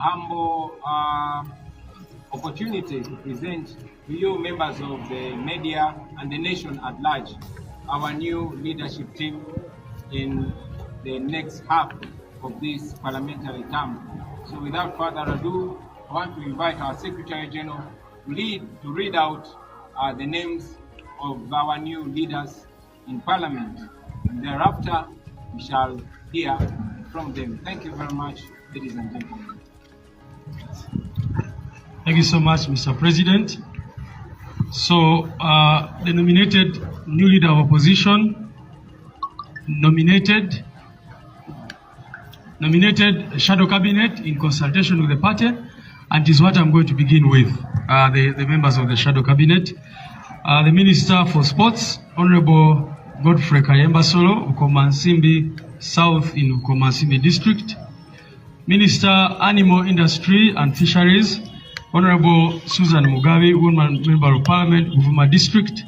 Humble opportunity to present to you, members of the media and the nation at large, our new leadership team in the next half of this parliamentary term. So without further ado, I want to invite our Secretary General to read out the names of our new leaders in Parliament, and thereafter we shall hear from them. Thank you very much, ladies and gentlemen. Thank you so much, Mr. President. So the nominated new leader of opposition nominated shadow cabinet in consultation with the party, and is what I'm going to begin with. The members of the shadow cabinet. The Minister for Sports, Honorable Godfrey Kayemba Solo, Ukomansimbi South in Ukomansimbi District. Minister Animal Industry and Fisheries, Honorable Susan Mugabe, Woman Member of Parliament, Uvuma District.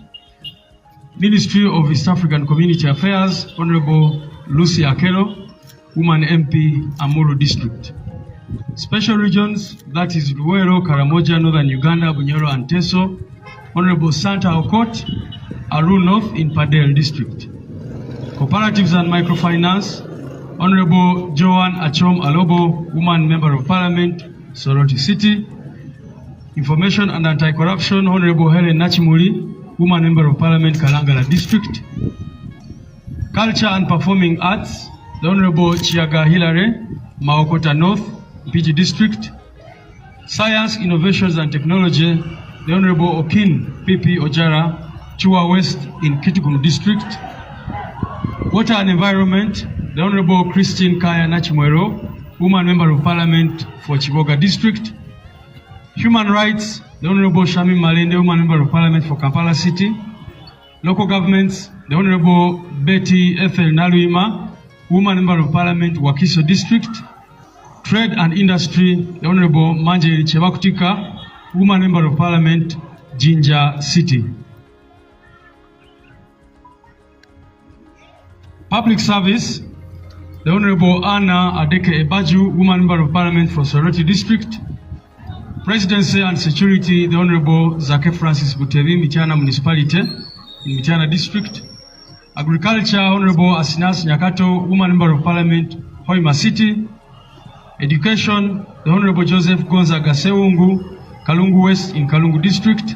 Ministry of East African Community Affairs, Honorable Lucy Akelo, Woman MP, Amuru District. Special regions, that is Luwero, Karamoja, Northern Uganda, Bunyoro and Teso, Honorable Santa Okot, Aru North in Padel District. Cooperatives and Microfinance, Honorable Joan Achom Alobo, Woman Member of Parliament, Soroti City. Information and Anti-Corruption, Honorable Helen Nachimuli, Woman Member of Parliament, Kalangala District. Culture and Performing Arts, the Honorable Chiaga Hilary, Maokota North, PG District. Science, Innovations and Technology, the Honorable Okin Pipi Ojara, Chua West in Kitgum District. Water and Environment, the Honorable Christine Kaya Nachimwero, Woman Member of Parliament for Chiboga District. Human Rights, the Honorable Shami Malende, Woman Member of Parliament for Kampala City. Local Governments, the Honorable Betty Ethel Naluima, Woman Member of Parliament, Wakiso District. Trade and Industry, the Honorable Manjeri Chebakutika, Woman Member of Parliament, Jinja City. Public Service, the Honorable Anna Adeke Ebaju, Woman Member of Parliament for Soroti District. Presidency and Security, the Honorable Zake Francis Butevi, Mityana Municipality in Mityana District. Agriculture, Honorable Asinas Nyakato, Woman Member of Parliament, Hoima City. Education, the Honorable Joseph Gonzaga Seungu, Kalungu West in Kalungu District.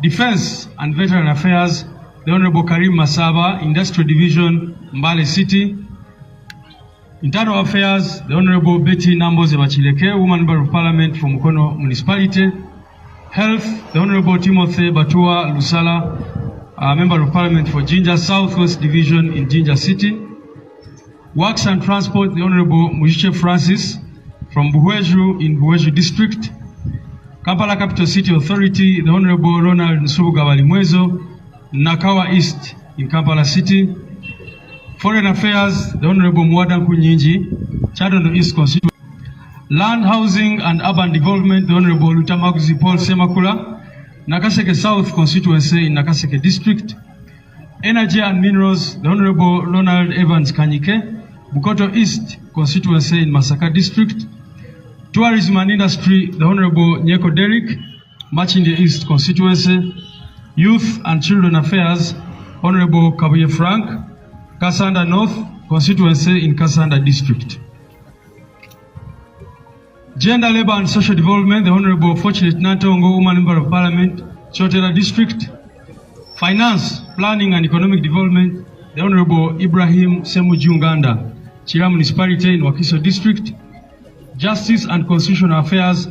Defense and Veteran Affairs, the Honorable Karim Masaba, Industrial Division, Mbale City. Internal Affairs, the Honorable Betty Namboze Bachileke, Woman Member of Parliament from Mukono Municipality. Health, the Honorable Timothy Batua Lusala, Member of Parliament for Jinja Southwest Division in Jinja City. Works and Transport, the Honorable Mujiche Francis from Buhweju in Buhweju District. Kampala Capital City Authority, the Honorable Ronald Nsubuga Balimwezo, Nakawa East in Kampala City. Foreign Affairs, the Honorable Mwada Kunyinji, Chadondo East Constituency. Land, Housing and Urban Development, the Honorable Lutamaguzi Paul Semakula, Nakaseke South Constituency in Nakaseke District. Energy and Minerals, the Honorable Ronald Evans Kanyike, Bukoto East Constituency in Masaka District. Tourism and Industry, the Honorable Nyeko Derek, Machinde East Constituency. Youth and Children Affairs, Honorable Kabuye Frank, Kasanda North Constituency in Kasanda District. Gender, Labor and Social Development, the Honorable Fortunate Nantongo, Woman Member of Parliament, Chotera District. Finance, Planning and Economic Development, the Honorable Ibrahim Semujunganda, Chira Municipality in Wakiso District. Justice and Constitutional Affairs,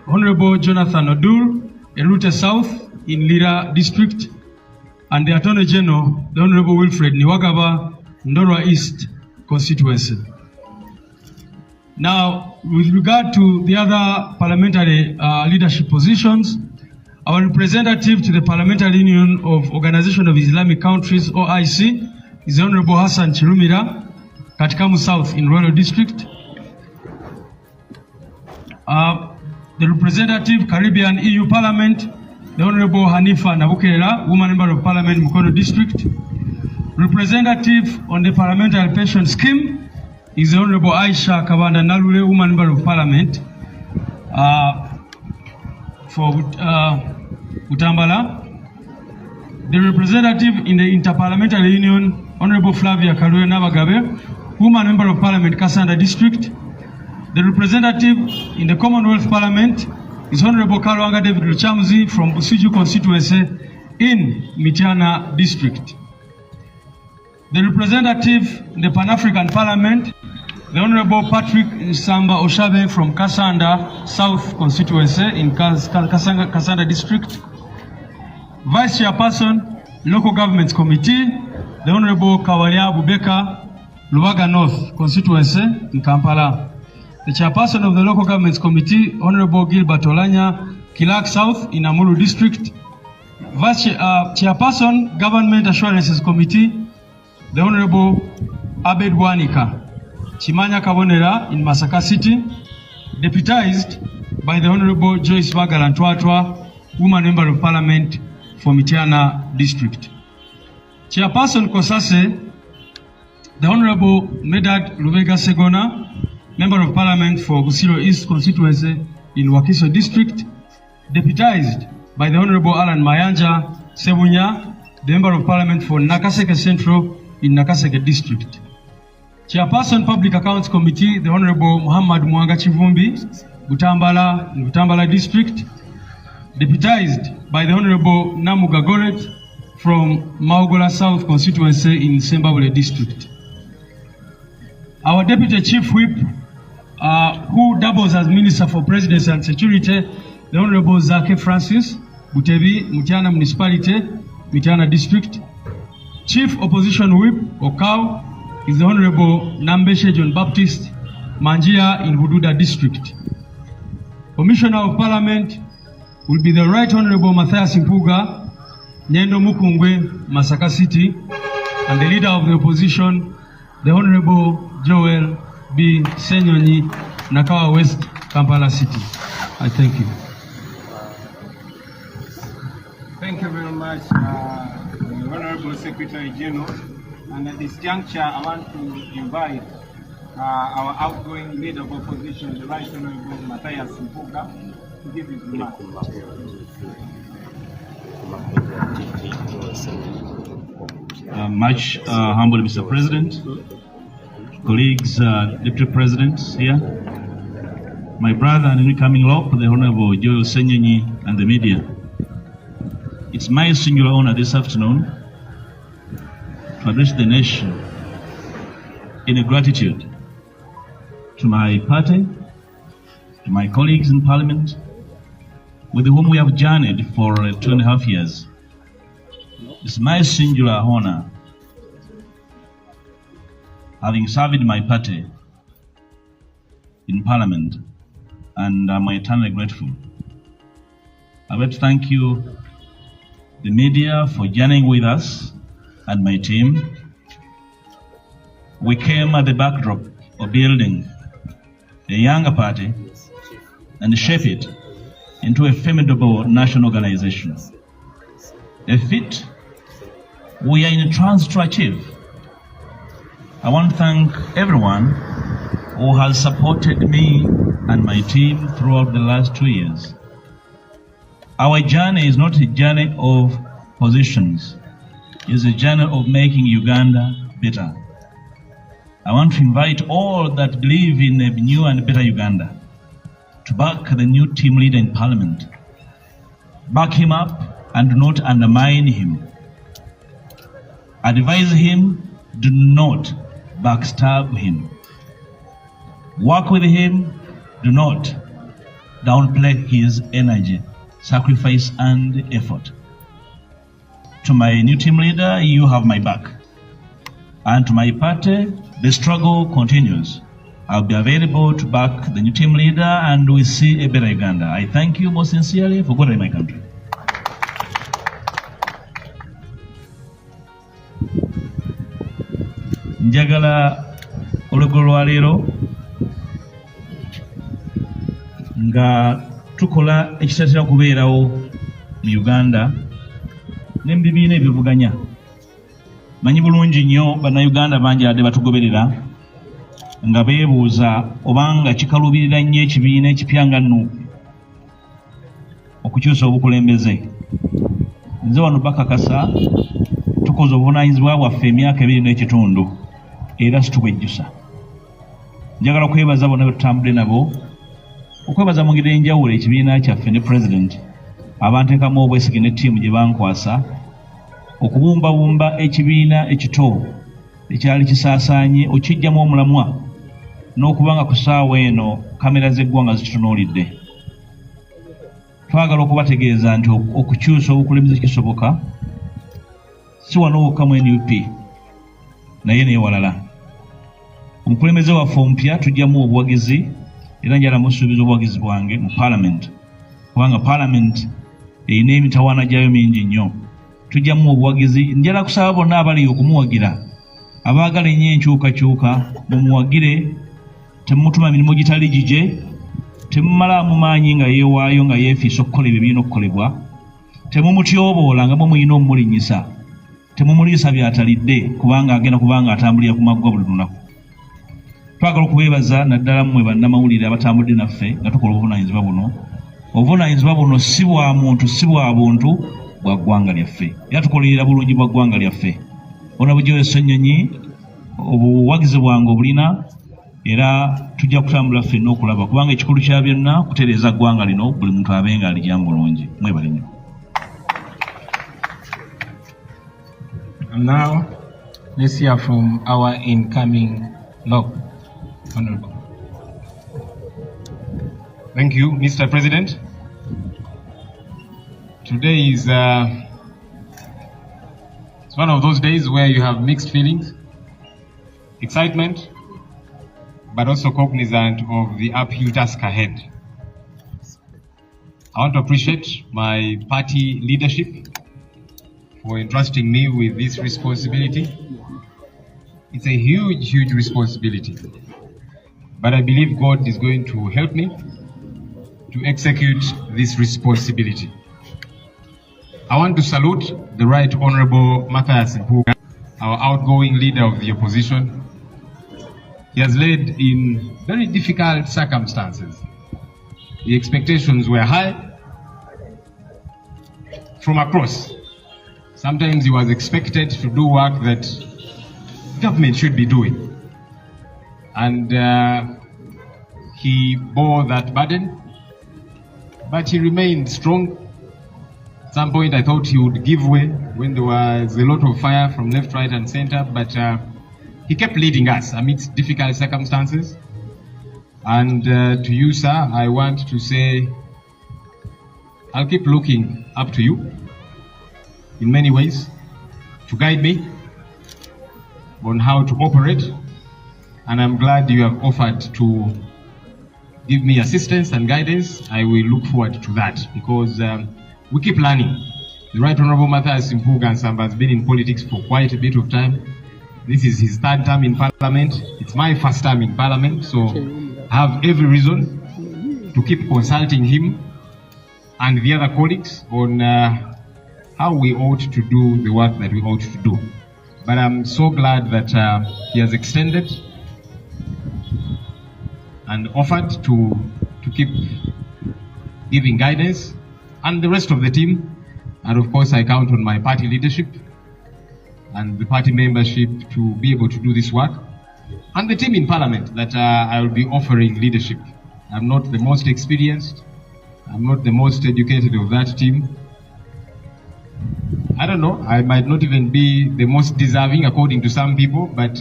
Honorable Jonathan Odur, Erute South in Lira District. And the Attorney General, the Honorable Wilfred Niwagaba, Ndorwa East Constituency. Now, with regard to the other parliamentary leadership positions, our representative to the Parliamentary Union of Organization of Islamic Countries, OIC, is the Honorable Hassan Chirumira, Katikamu South in Royal District. The representative, Caribbean EU Parliament, the Honorable Hanifa Nabukela, Woman Member of Parliament, Mukono District. Representative on the Parliamentary Pension Scheme, is the Honorable Aisha Kabanda Nalule, Woman Member of Parliament for Butambala. The representative in the Interparliamentary Union, Honorable Flavia Kalue Nabagabe, Woman Member of Parliament, Kasanda District. The representative in the Commonwealth Parliament is Honorable Kalwanga David Luchamuzi from Busiju constituency in Mityana District. The representative in the Pan-African Parliament, the Honorable Patrick Samba Oshabe from Kasanda South constituency in Kasanda District. Vice Chairperson, Local Governments Committee, the Honorable Kawaya Bubeka, Luwaga North constituency in Kampala. The Chairperson of the Local Governments Committee, Honorable Gilbert Olanya, Kilak South in Amuru District. Vice Chairperson, Government Assurances Committee, the Honorable Abed Wanika, Chimanya Kabonera in Masaka City, deputized by the Honorable Joyce Bagalantwatwa, Woman Member of Parliament for Mityana District. Chairperson Kosase, the Honorable Medad Lubega Segona, Member of Parliament for Busiro East constituency in Wakiso District, deputized by the Honorable Alan Mayanja Sebunya, the Member of Parliament for Nakaseke Central in Nakaseke District. Chairperson Public Accounts Committee, the Honorable Muhammad Mwanga Chivumbi, Butambala in Butambala District, deputized by the Honorable Namuga Goret from Maugola South constituency in Sembabule District. Our Deputy Chief Whip, who doubles as Minister for Presidency and Security, the Honorable Zake Francis, Butebi, Mityana Municipality, Mityana District. Chief Opposition Whip, Okau, is the Honorable Nambeshe John Baptist, Manjia in Hududa District. Commissioner of Parliament will be the Right Honorable Matthias Impuga, Nyendo Mukungwe, Masaka City, and the Leader of the Opposition, the Honorable Joel B. Ssenyonyi, Nakawa West, Kampala City. I thank you. Thank you very much, the Honorable Secretary General. And at this juncture, I want to invite our outgoing Leader of Opposition, the Right Honorable Matthias Impuga, to give his remarks. Much humble Mr. President, colleagues, Deputy Presidents here, my brother and incoming law, the Honorable Joel Ssenyonyi, and the media. It's my singular honor this afternoon to address the nation in a gratitude to my party, to my colleagues in Parliament, with whom we have journeyed for 2.5 years. It's my singular honor, having served my party in Parliament, and I'm eternally grateful. I want to thank you, the media, for journeying with us and my team. We came at the backdrop of building a younger party and shape it into a formidable national organization. A feat we are in transit to achieve. I want to thank everyone who has supported me and my team throughout the last 2 years. Our journey is not a journey of positions. It's a journey of making Uganda better. I want to invite all that believe in a new and better Uganda to back the new team leader in Parliament. Back him up and do not undermine him. Advise him, do not backstab him. Work with him, do not downplay his energy, sacrifice and effort. To my new team leader, you have my back. And to my party, the struggle continues. I'll be available to back the new team leader and we see a better Uganda. I thank you most sincerely for good in my country. Njagala olugo lwa leero nga tukola ekitatera kubeerawo mu Uganda n'ebibiina ebivuganya. Manyi bulungi nnyo bannayuganda bangi adde batugoberera nga beebuuza obanga kikalubirira nnyo ekibiina ekipya nga Nuupu okukyusa obukulembeze. Nze wano bakakasa tukoze obuvunaanyizibwa bwaffe emyaka 2 n'ekitundu era situbwejjusa. Njagala kwebaza bonna betutambudde nabo, okwebaza mu ngeri enjawulo ekibiina kyaffe ne President abanteekamu obwesige ne ttiimu gye bankwasa okubumbabumba ekibiina ekito ekyali kisaasaanye okijjamu omulamwa n'okubanga ku ssaawa eno kamera z'eggwanga zikitunuulidde. Twagala okubategeeza nti okukyusa obukulembeze kisoboka, si wano wokka mu NUP naye n'ewalala. Omukulembeze waffe omupya tujjamu obuwagizi era njala musuubiza obuwagizi bwange mu Parliament, kubanga Parliament erina emitawaana gyayo mingi nnyo. Tujjamu obuwagizi, njala kusaba bonna abali okumuwagira, abaagala ennyo enkyukakyuka mumuwagire, temumutuma mirimu gitali gije, temumalaamu maanyi nga yeewaayo nga yeefiisa okukola ebyo birina okukolebwa, temumutyoboola nga muyina omumulinnyisa, temumuliisa byatalidde kubanga agenda kubanga atambulira ku maggwa buli lunaku. Twagala okubeebaza naddala mmwe bannamawulire abatambudde naffe nga tukola obuvunaanyizibwa buno. Obuvunaanyizibwa buno si bwa muntu, si bwa buntu, bwa ggwanga lyaffe. Era tukolerera bulungi bwa ggwanga lyaffe. Obusobozi Ssenyonyi obuwagizi bwange obulina era tujja kutambula ffenna okulaba kubanga ekikulu kya byonna kutereeza ggwanga lino buli muntu abenga alijjamu bulungi. Mwebale nnyo. And now, let's hear from our incoming Lord. Honorable. Thank you, Mr. President. Today is it's one of those days where you have mixed feelings, excitement, but also cognizant of the uphill task ahead. I want to appreciate my party leadership for entrusting me with this responsibility. It's a huge, huge responsibility. But I believe God is going to help me to execute this responsibility. I want to salute the Right Honorable Matthias Kubwa, our outgoing leader of the opposition. He has led in very difficult circumstances. The expectations were high from across. Sometimes he was expected to do work that government should be doing. And he bore that burden, but he remained strong. At some point I thought he would give way when there was a lot of fire from left, right and center, but he kept leading us amidst difficult circumstances. And to you, sir, I want to say, I'll keep looking up to you in many ways to guide me on how to operate. And I'm glad you have offered to give me assistance and guidance. I will look forward to that because we keep learning. The Right Honorable Matthias Nsamba has been in politics for quite a bit of time. This is his 3rd term in Parliament. It's my 1st term in Parliament, so I have every reason to keep consulting him and the other colleagues on how we ought to do the work that we ought to do. But I'm so glad that he has extended and offered to keep giving guidance, and the rest of the team. And of course, I count on my party leadership and the party membership to be able to do this work, and the team in Parliament that I will be offering leadership. I'm not the most experienced, I'm not the most educated of that team. I don't know, I might not even be the most deserving according to some people, but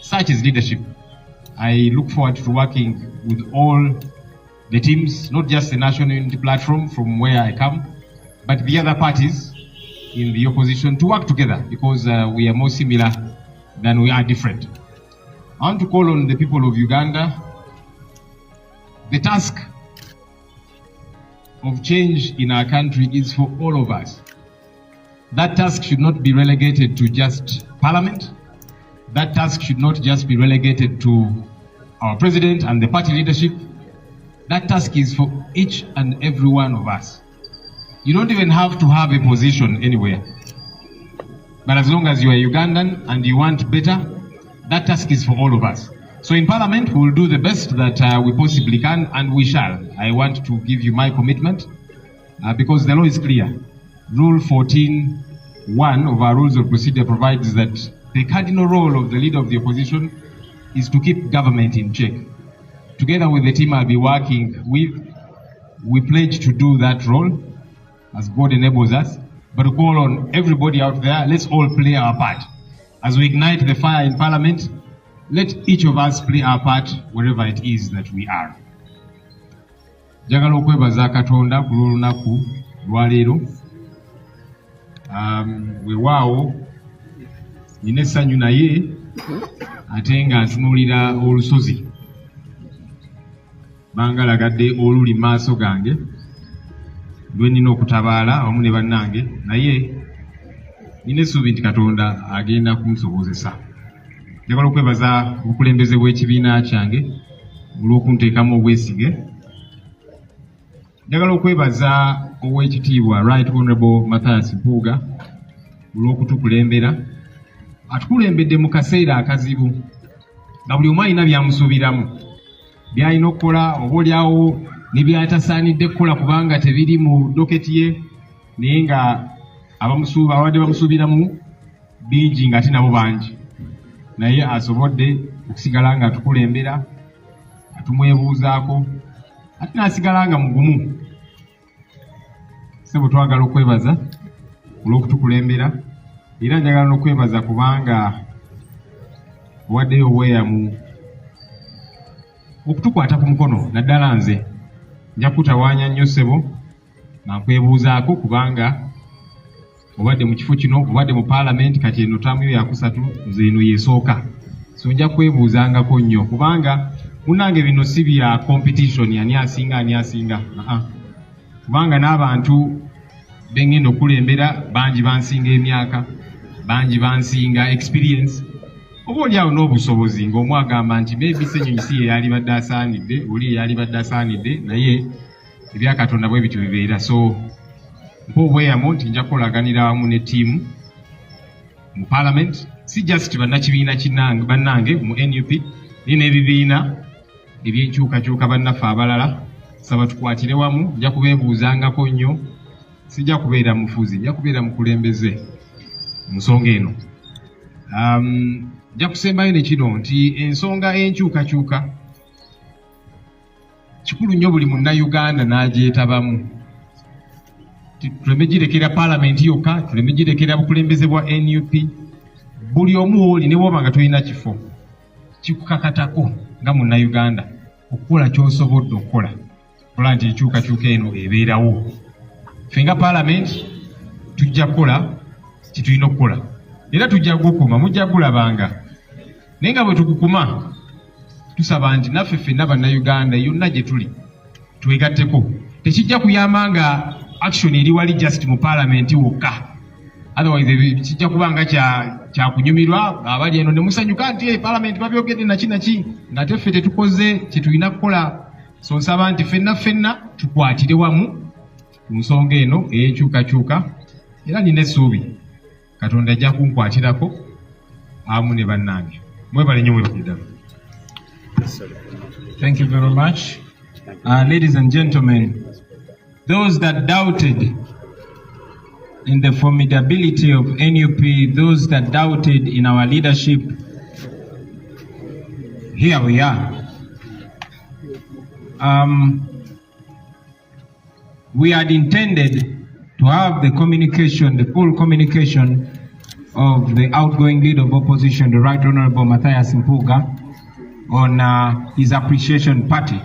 such is leadership. I look forward to working with all the teams, not just the National Unity Platform from where I come, but the other parties in the opposition to work together because we are more similar than we are different. I want to call on the people of Uganda. The task of change in our country is for all of us. That task should not be relegated to just Parliament. That task should not just be relegated to our President and the party leadership. That task is for each and every one of us. You don't even have to have a position anywhere. But as long as you are Ugandan and you want better, that task is for all of us. So in Parliament, we will do the best that we possibly can, and we shall. I want to give you my commitment because the law is clear. Rule 14(1) of our Rules of Procedure provides that the cardinal role of the leader of the opposition is to keep government in check. Together with the team I'll be working with, we pledge to do that role as God enables us. But to call on everybody out there, let's all play our part. As we ignite the fire in Parliament, let each of us play our part wherever it is that we are. Njagala okwebaza Katonda ku lunaku lwaleero. Weewaawo nina essanyu naye ate nga ntunuulira olusozi bangalagadde oluli mu maaso gange lwe nina okutabaala awamu ne bannange, naye nina essuubi nti Katonda agenda kunsobozesa. Njagala okwebaza obukulembeze bw'ekibiina kyange olw'okunteekamu obwesige. Njagala okwebaza Oweekitiibwa Right Honourable Mathias Mpuuga olw'okutukulembera. Atukulembedde mu kaseera akazibu nga buli omu alina byamusuubiramu, by'alina okukola oboolyawo ne byatasaanidde kukola kubanga tebiri mu doketi ye, naye nga abadde bamusuubiramu bingi ng'ate nabo bangi. Naye asobodde okusigala nga atukulembera, atumwebuuzaako, ate n'asigala nga mugumu. Ssebo twagala okwebaza olw'okutukulembera, era njagala n'okwebaza kubanga owaddeyo obweyamu okutukwata ku mukono. Naddala nze nja kutawaanya nnyo ssebo nga nkwebuuzaako kubanga obadde mu kifo kino, obadde mu Parliament, kati eno ttaamu yo yakusatu, nze eno yeesooka. So nja kwebuuzangako nnyo kubanga munnange bino si bya competition ani asinga. Kubanga n'abantu bengenda okulembera bangi bansinga emyaka, bangi bansinga experience, oba oliawo n'obusobozi ng'omu agamba nti maybe Ssenyonyi si ye yali badde asaanidde, oli yali badde asaanidde, naye ebya Katonda bwe bityo bibeera. So mpa obweyamu nti nja kukolaganira wamu ne ttiimu mu Parliament, si just bannakibiina bannange mu NUP, naye n'ebibiina ebyenkyukakyuka bannaffe abalala. Saba tukwatire wamu, nja kubeebuuzangako nnyo, sijja kubeera mufuzi, nja kubeera mukulembeze mu nsonga eno. Nja kusembayo ne kino nti ensonga enkyukakyuka kikulu nnyo buli munnayuganda n'agyetabamu. Tuleme girekera Parliament yokka, tuleme girekera bukulembeze bwa NUP. Buli omu oli ne bw'oba nga tolina kifo, kikukakatako nga munnayuganda okukola ky'osobodde okukola, kola nti enkyukakyuka eno ebeerawo. Ffe nga Parliament tujja kukola kye tulina okukola, era tujja kukuma, mujja kulabanga. Naye nga bwe tukukuma, tusaba nti naffe ffenna bannayuganda yonna gye tuli twegatteko. Tekijja kuyamba nga action eri wali just mu Parliament wokka, otherwise kijja kubanga kyakunyumirwa abali eno ne musanyuka nti Parliament babyogedde naki ng'ate ffe tetukoze kye tulina kukola. So nsaba nti ffenna tukwatire wamu ku nsonga eno ey'enkyukakyuka, era nina essuubi Katonda ajja kunkwatirako awamu ne bannange. Mwebale nnyo mwebale. Thank you very much. Ladies and gentlemen, those that doubted in the formidability of NUP, those that doubted in our leadership, here we are. We had intended to have the communication, the full communication of the outgoing leader of opposition, the Right Honourable Mathias Mpuuga, on his appreciation party.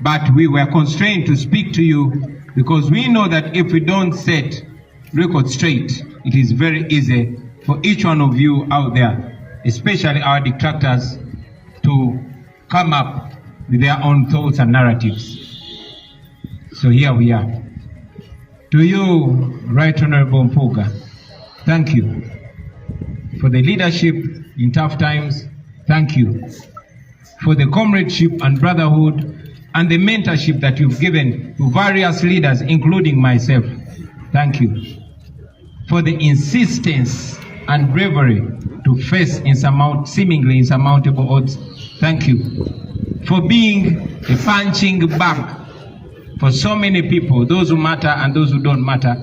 But we were constrained to speak to you because we know that if we don't set record straight, it is very easy for each one of you out there, especially our detractors, to come up with their own thoughts and narratives. So here we are. To you, Right Honourable Mpuuga, thank you for the leadership in tough times. Thank you for the comradeship and brotherhood and the mentorship that you've given to various leaders, including myself. Thank you for the insistence and bravery to face seemingly insurmountable odds. thank you for being a punching bag for so many people, those who matter and those who don't matter,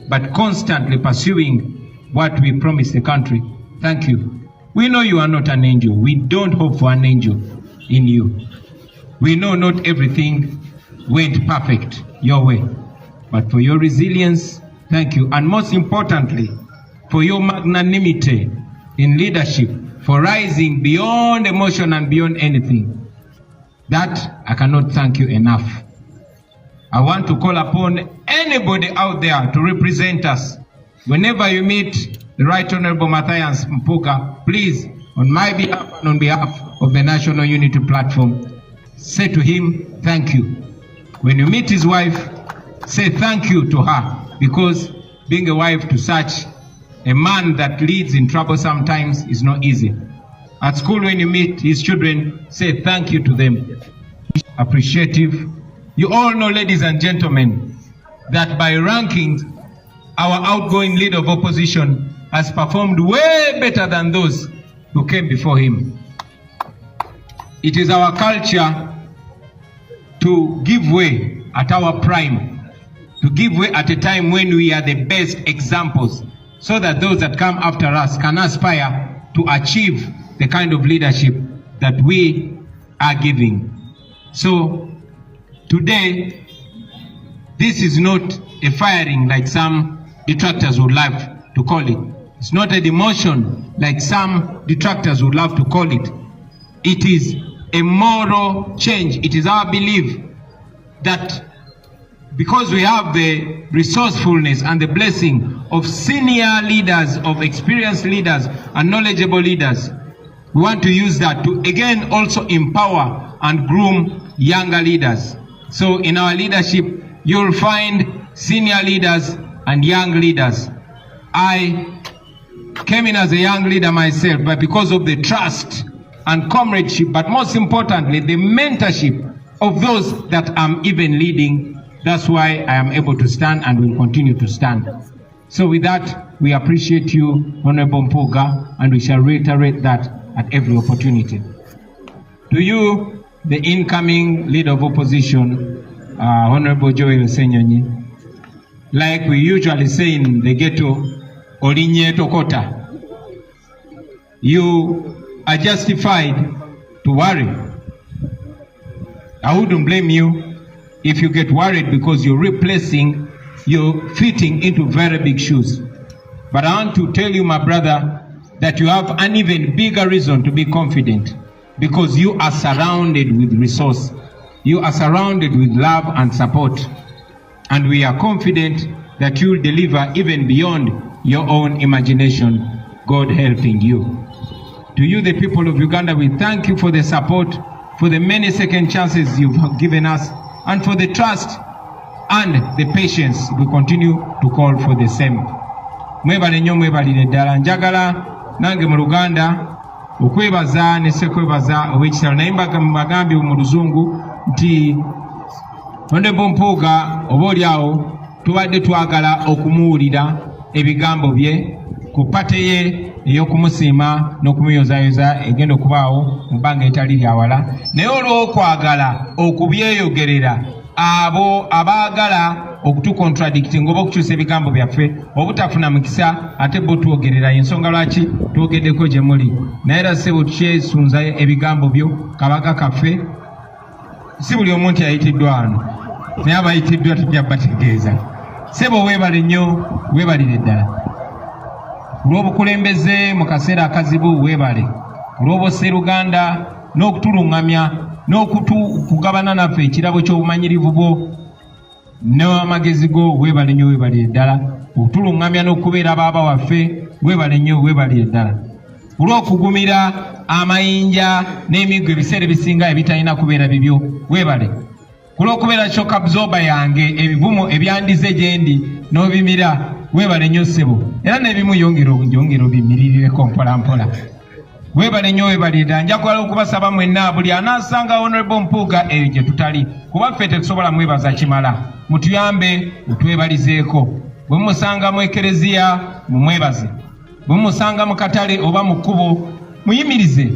but constantly pursuing what we promised the country. Thank you. We know you are not an angel. We don't hope for an angel in you. We know not everything went perfect your way, but for your resilience, thank you. And most importantly, for your magnanimity in leadership, for rising beyond emotion and beyond anything. That I cannot thank you enough. I want to call upon anybody out there to represent us. Whenever you meet the Right Honorable Matthias Mpuga, please, on my behalf and on behalf of the National Unity Platform, say to him, thank you. When you meet his wife, say thank you to her, because being a wife to such a man that leads in trouble sometimes is not easy. At school, when you meet his children, say thank you to them. Appreciative. You all know, ladies and gentlemen, that by rankings, our outgoing leader of opposition has performed way better than those who came before him. It is our culture to give way at our prime, to give way at a time when we are the best examples, so that those that come after us can aspire to achieve the kind of leadership that we are giving. So today, this is not a firing like some detractors would like to call it. It's not a demotion like some detractors would love to call it. It is a moral change. It is our belief that because we have the resourcefulness and the blessing of senior leaders, of experienced leaders and knowledgeable leaders, we want to use that to again also empower and groom younger leaders. So in our leadership, you'll find senior leaders and young leaders. I came in as a young leader myself, but because of the trust and comradeship, but most importantly, the mentorship of those that I'm even leading, that's why I am able to stand and will continue to stand. So with that, we appreciate you, Honorable Mpuga, and we shall reiterate that at every opportunity. To you, the incoming leader of opposition, Honorable Ssenyonyi, like we usually say in the ghetto, Olinye Tokota, you are justified to worry. I wouldn't blame you if you get worried because you're fitting into very big shoes. But I want to tell you, my brother, that you have an even bigger reason to be confident, because you are surrounded with resource. You are surrounded with love and support. And we are confident that you will deliver even beyond your own imagination, God helping you. To you, the people of Uganda, we thank you for the support, for the many second chances you've given us, and for the trust and the patience. We continue to call for the same. Mwebale nnyo, mwebalire ddala. Njagala nange mu Luganda okwebaza ne sekwebaza ow'ekitalo, naye mbagambye mu Luzungu nti Honorable Mpuga oba oliawo tubadde twagala okumuwulira ebigambo bye ku pate ye ey'okumusiima n'okumuyozaayoza egenda okubaawo mu bbanga etali lyawala, naye olw'okwagala okubyeyogerera abo abaagala okutukontradicting oba okukyusa ebigambo byaffe obutafuna mukisa ate bo twogerera ensonga lwaki twogeddeko gye muli, naye era ssebo tukyesunza ebigambo byo kabaga kaffe. Si buli omuntu yayitiddwa wano, naye abayitiddwa tujja bategeeza. Ssebo weebale nnyo, weebalire ddala olw'obukulembeze mu kaseera akazibu, weebale olw'obusseruganda n'okutulungamya n'okugabana naffe ekirabo ky'obumanyirivu bwo n'amagezi go, weebale nnyo, weebalire ddala okutulungamya n'okubeera baaba waffe, weebale nnyo, weebalire ddala olw'okugumira amayinja n'emiggo ebiseera ebisinga ebitalina kubeera bibyo, weebale olw'okubeera shock absorber yange ebivumo ebyandize gye ndi n'obimira, weebale nnyo ssebo, era n'ebimu yongera obimirireko mpola mpola, weebale nnyo, weebalire ddala. Nja kwala okubasaba mwenna buli anaasanga Honorable Mpuga eyo gye tutali, kuba ffe tetusobola mwebaza kimala, mutuyambe mutwebalizeeko. Bwe mumusanga mu ekereziya mumwebaze, bwe mumusanga mu katale oba mu kkubo muyimirize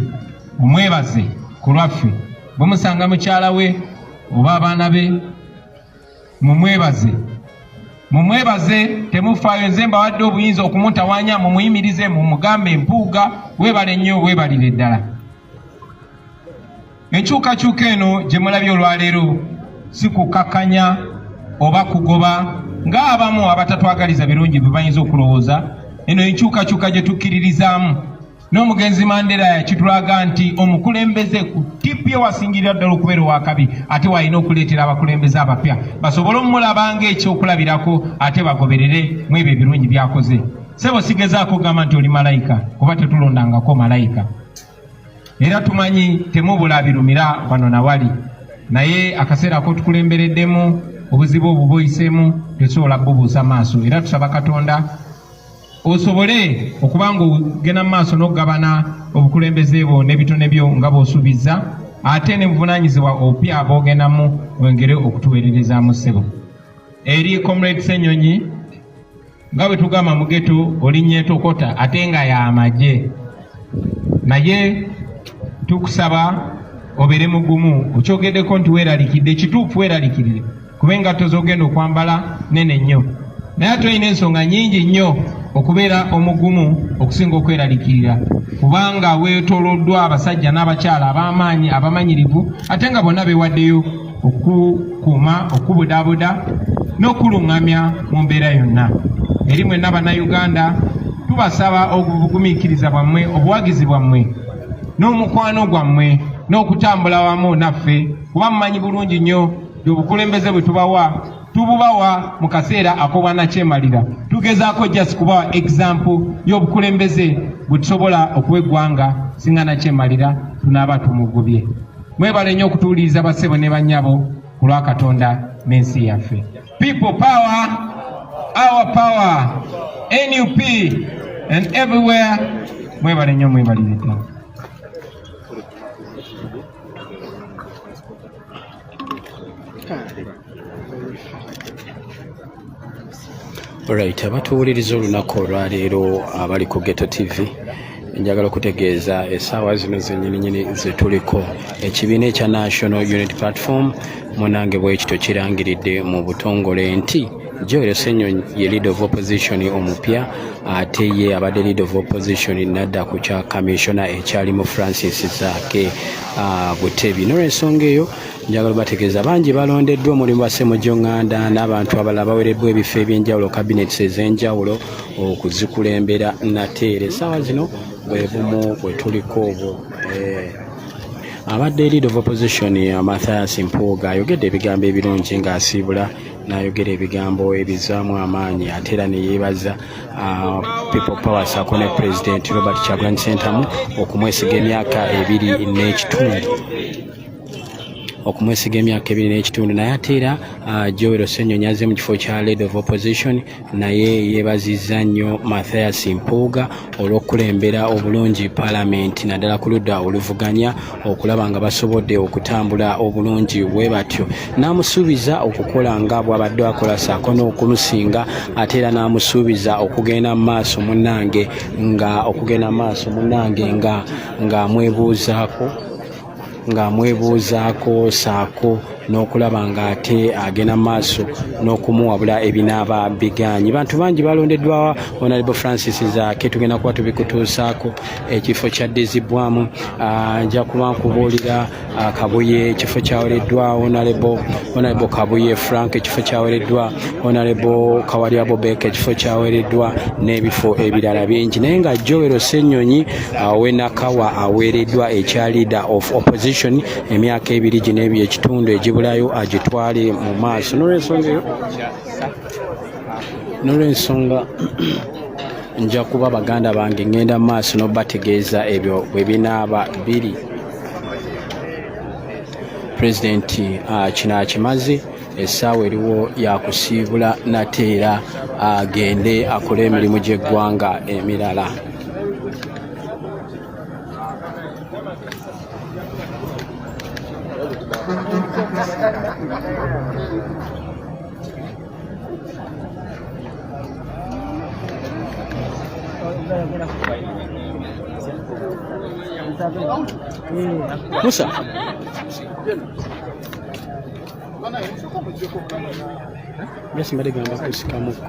mumwebaze, ku lwaffe. Bwe musanga mukyala we oba abaana be mumwebaze temufaayo. Nze mbawadde obuyinza okumutawaanya mumuyimirize mumugambe empuuga weebale nnyo weebalire ddala. Enkyukakyuka eno gye mulabye olwaleero si kukakkanya oba kugoba ng'abamu abatatwagaliza birungi bye bayinza okulowooza. Eno enkyukakyuka gye tukkiririzaamu. N'omugenzi Mandela kitulaga nti omukulembeze ku tipi ewasingirira ddala okubeera owakabi ate walina okuleetera abakulembeze abapya basobole omulaba ng'ekyokulabirako ate bagoberere mu ebyo ebirungi byakoze. Ssebo sigezaako kugamba nti oli malayika kuba tetulondangako malayika. Era tumanyi temubula birumira wano na wali, naye akaseera ako tukulembereddemu obuzibu obwo bwoyiseemu tesobola bubuusa maaso. Era tusaba Katonda osobole okubanga ogenda mu maaso n'okugabana obukulembeze bwo n'ebitone byo nga bw'osuubiza, ate ne buvunaanyizibwa obupya bw'ogendamu wengere okutuweererezaamu ssebo. Eri Comrade Ssenyonyi nga bwe tugamba mu geto oli nyeetokota ate nga y'amagye, naye tukusaba obeere mugumu. Okyogeddeko nti weeralikidde, kituufu weeralikirire kuba engatto z'ogenda okwambala nene nnyo, naye ate olina ensonga nnyingi nnyo okubeera omugumu okusinga okweralikirira, kubanga weetooloddwa abasajja n'abakyala ab'amaanyi abamanyirivu ate nga bonna beewaddeyo okukuuma okubudaabuda n'okuluŋŋamya mu mbeera yonna. Eri mwenna bannayuganda tubasaba obugumiikiriza bwammwe, obuwagizi bwammwe n'omukwano gwammwe n'okutambula wamu naffe, kuba mumanyi bulungi nnyo obukulembeze bwe tububawa mu kaseera ak'obwannakyemalira. Tugezaako just kubawa example y'obukulembeze bwe tusobola okuwa eggwanga singa nakyemalira tunaaba tumugubye. Mwebale nnyo okutuuliriza bassebo ne bannyabo ku lwa Katonda n'ensi yaffe. People power, our power, NUP and everywhere. Mwebale nnyo mwebalire ddala. Alright, abatuwuliriza olunaku olwaleero abali ku Ghetto TV, njagala okutegeeza essaawa zino zennyininyini zetuliko ekibiina ekya National Unity Platform munange bwekito kirangiridde mu butongole nti Joel Ssenyonyi ye leader of opposition omupya, ate ye abadde leader of opposition nadda ku kya commissioner ekyalimu Francis Zaake Butebi. N'olwensonga eyo njagala bategeeza bangi balondeddwa omulimu wa Ssemujjo Nganda n'abantu abalala baweereddwa ebifo ebyenjawulo cabinets ez'enjawulo okuzikulembera nate essaawa zino bwe bumu bwe tuliko obwo. Abadde leader of opposition Mathias Mpuuga ayogedde ebigambo ebirungi ng'asiibula n'ayogera ebigambo ebizaamu amaanyi ate era ne yeebaza People Power ssaako ne President Robert Kyagulanyi Ssentamu okumwesiga emyaka 2 n'ekitundu naye ate era Joel Ssenyonyi azze mu kifo kya leader of opposition naye yeebazizza nnyo Mathias Mpuuga olw'okukulembera obulungi Parliament naddala ku ludda oluvuganya okulaba nga basobodde okutambula obulungi bwe batyo. N'amusuubiza okukola nga bw'abadde akola ssaako n'okumusinga ate era n'amusuubiza okugenda mu maaso munnange ng'amwebuuzaako saako n'okulaba ng'ate agenda maaso n'okumuwabula ebinaaba biganyi. Bantu bangi balondeddwa Honorable Francis Zaake, tugenda kuba tubikutuusaako ekifo kyaddizibwamu. Nja kuba nkubuulira Kabuye ekifo kyawereddwa Honorable Kabuye Frank, ekifo kyawereddwa Honorable Kawalya Bobek, ekifo kyawereddwa n'ebifo ebirala bingi, naye nga Joel Ssenyonyi Wenakawa aweereddwa ekya leader of opposition emyaka 2 gino eby'ekitundu egibulayo agitwale mu maaso. N'olwensonga nja kuba baganda bange ngenda mu maaso n'obategeeza ebyo bwe binaaba biri. Pulezidenti kino akimaze, essaawa eriwo yakusiibula nate era agende akole emirimu gy'eggwanga emirala. Musa. Yes, mbali gamba kusikamuko.